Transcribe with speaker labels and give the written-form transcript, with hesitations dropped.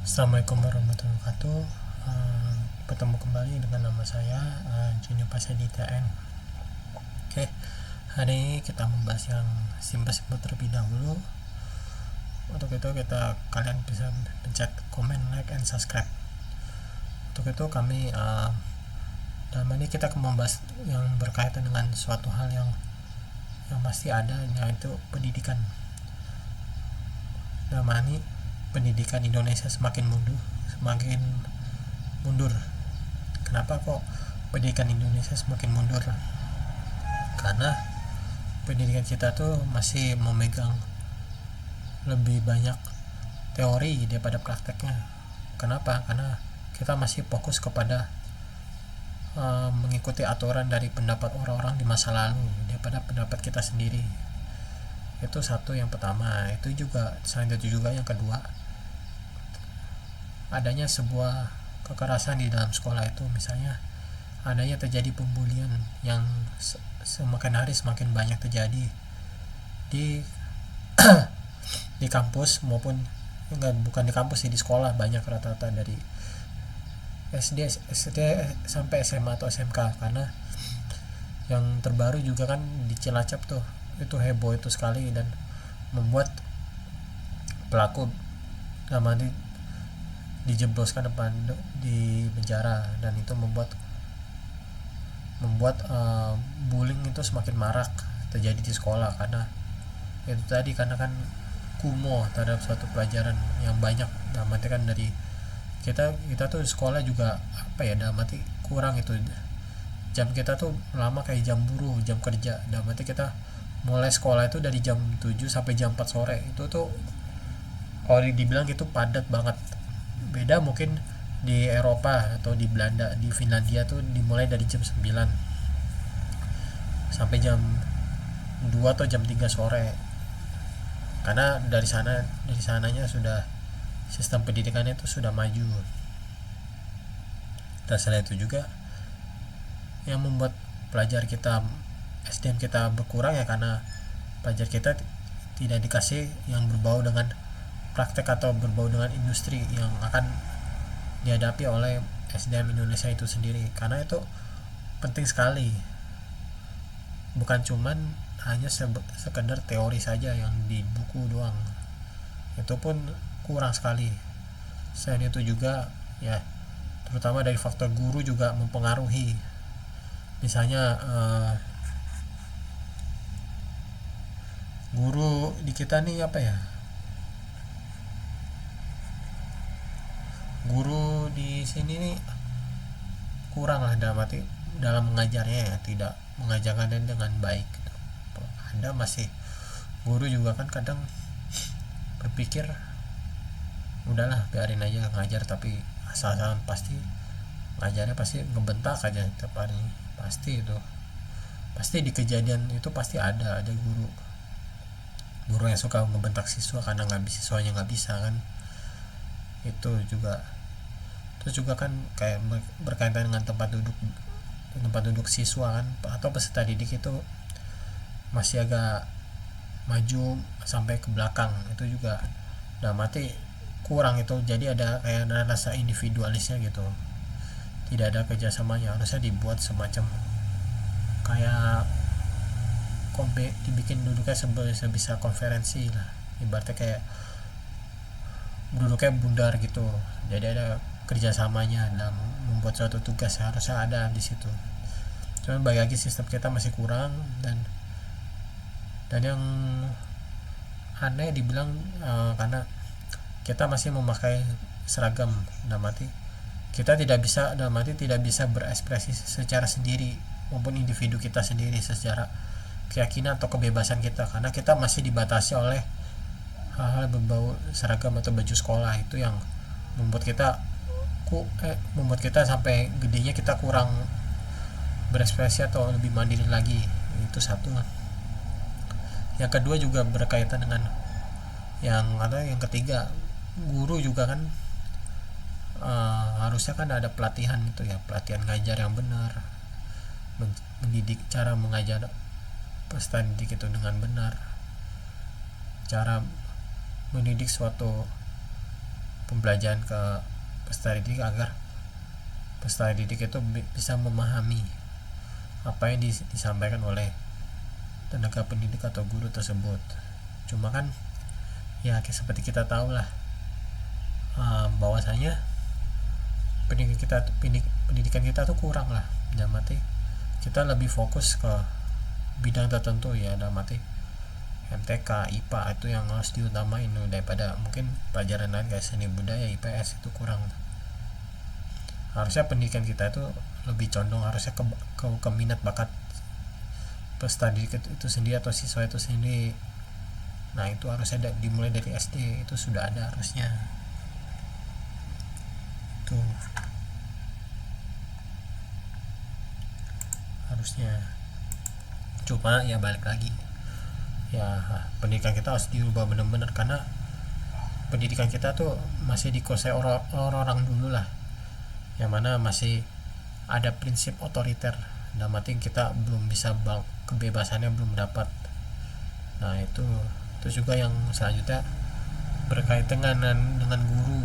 Speaker 1: Assalamualaikum warahmatullahi wabarakatuh. Bertemu kembali dengan nama saya Junior Pasadita N. Oke, hari ini kita membahas yang simpel-simpel terlebih dahulu. Untuk itu kalian bisa pencet komen, like, and subscribe. Untuk itu kami dalam ini kita akan membahas yang berkaitan dengan suatu hal yang pasti ada, yaitu pendidikan. Dalam ini pendidikan Indonesia semakin mundur. Kenapa kok pendidikan Indonesia semakin mundur? Karena pendidikan kita tuh masih memegang lebih banyak teori daripada prakteknya. Kenapa? Karena kita masih fokus kepada mengikuti aturan dari pendapat orang-orang di masa lalu daripada pendapat kita sendiri. Itu satu, yang pertama. Selain itu juga yang kedua, adanya sebuah kekerasan di dalam sekolah itu, misalnya adanya terjadi pembulian yang semakin hari semakin banyak terjadi di di kampus maupun bukan di kampus sih, di sekolah banyak rata-rata dari SD sampai SMA atau SMK. Karena yang terbaru juga kan di Cilacap tuh, itu heboh itu sekali dan membuat pelaku namanya dijebloskan depan di penjara, dan itu membuat bullying itu semakin marak terjadi di sekolah. Karena itu tadi, karena kan kumo terhadap suatu pelajaran yang banyak. Dalam arti kan dari kita tuh sekolah juga dalam arti kurang itu jam kita tuh lama kayak jam buruh, jam kerja. Dalam arti kita mulai sekolah itu dari jam 7 sampai jam 4 sore. Itu tuh kalau dibilang itu padat banget. Beda mungkin di Eropa atau di Belanda, di Finlandia tuh dimulai dari jam 9 sampai jam 2 atau jam 3 sore. Karena dari sananya sudah sistem pendidikannya itu sudah maju. Dan selain itu juga yang membuat pelajar kita, SDM kita berkurang ya, karena pelajar kita tidak dikasih yang berbau dengan praktek atau berbau dengan industri yang akan dihadapi oleh SDM Indonesia itu sendiri. Karena itu penting sekali, bukan cuman hanya sekedar teori saja yang di buku doang, itu pun kurang sekali. Selain itu juga ya, terutama dari faktor guru juga mempengaruhi. Misalnya guru di kita nih guru di sini nih kurang lah dalam mengajarnya ya, tidak mengajarkan dengan baik gitu. Ada masih guru juga kan kadang berpikir udahlah biarin aja ngajar, tapi asal-asalan pasti ngajarnya pasti ngebentak aja tiap hari. Pasti di kejadian itu pasti ada guru yang suka ngebentak siswa karena siswanya nggak bisa kan. Itu juga, terus juga kan kayak berkaitan dengan tempat duduk siswa kan, atau peserta didik itu masih agak maju sampai ke belakang. Itu juga udah mati kurang itu. Jadi ada kayak rasa individualisnya gitu, tidak ada kerjasamanya. Harusnya dibuat semacam kayak dibikin duduknya sebisa konferensi lah, ibaratnya kayak duduknya bundar gitu. Jadi ada kerjasamanya dalam membuat suatu tugas, harusnya ada di situ. Cuman bagi lagi sistem kita masih kurang, dan yang aneh dibilang karena kita masih memakai seragam. Kita tidak bisa berekspresi secara sendiri maupun individu kita sendiri secara keyakinan atau kebebasan kita, karena kita masih dibatasi oleh hal-hal berbau seragam atau baju sekolah. Itu yang membuat kita sampai gedenya kita kurang berekspresi atau lebih mandiri lagi. Itu satu. Yang kedua juga berkaitan dengan yang ketiga, guru juga kan harusnya kan ada pelatihan itu ya, pelatihan ngajar yang benar, mendidik, cara mengajar peserta didik itu dengan benar, cara mendidik suatu pembelajaran ke peserta didik agar peserta didik itu bisa memahami apa yang disampaikan oleh tenaga pendidik atau guru tersebut. Cuma kan ya seperti kita tahu lah, bahwasanya pendidikan kita tuh kurang lah, dalam arti kita lebih fokus ke bidang tertentu ya, dalam arti MTK, IPA itu yang harus diutamain daripada mungkin pelajaran lain kayak seni budaya, IPS itu kurang. Harusnya pendidikan kita itu lebih condong harusnya ke minat bakat peserta didik itu sendiri atau siswa itu sendiri. Nah itu harusnya dimulai dari SD, itu sudah ada harusnya tuh, harusnya. Cuma ya balik lagi ya, pendidikan kita harus diubah benar-benar, karena pendidikan kita tuh masih dikuasai orang-orang dulu lah, yang mana masih ada prinsip otoriter, dalam arti kita belum bisa kebebasannya belum dapat. Nah itu juga yang selanjutnya berkaitan dengan guru,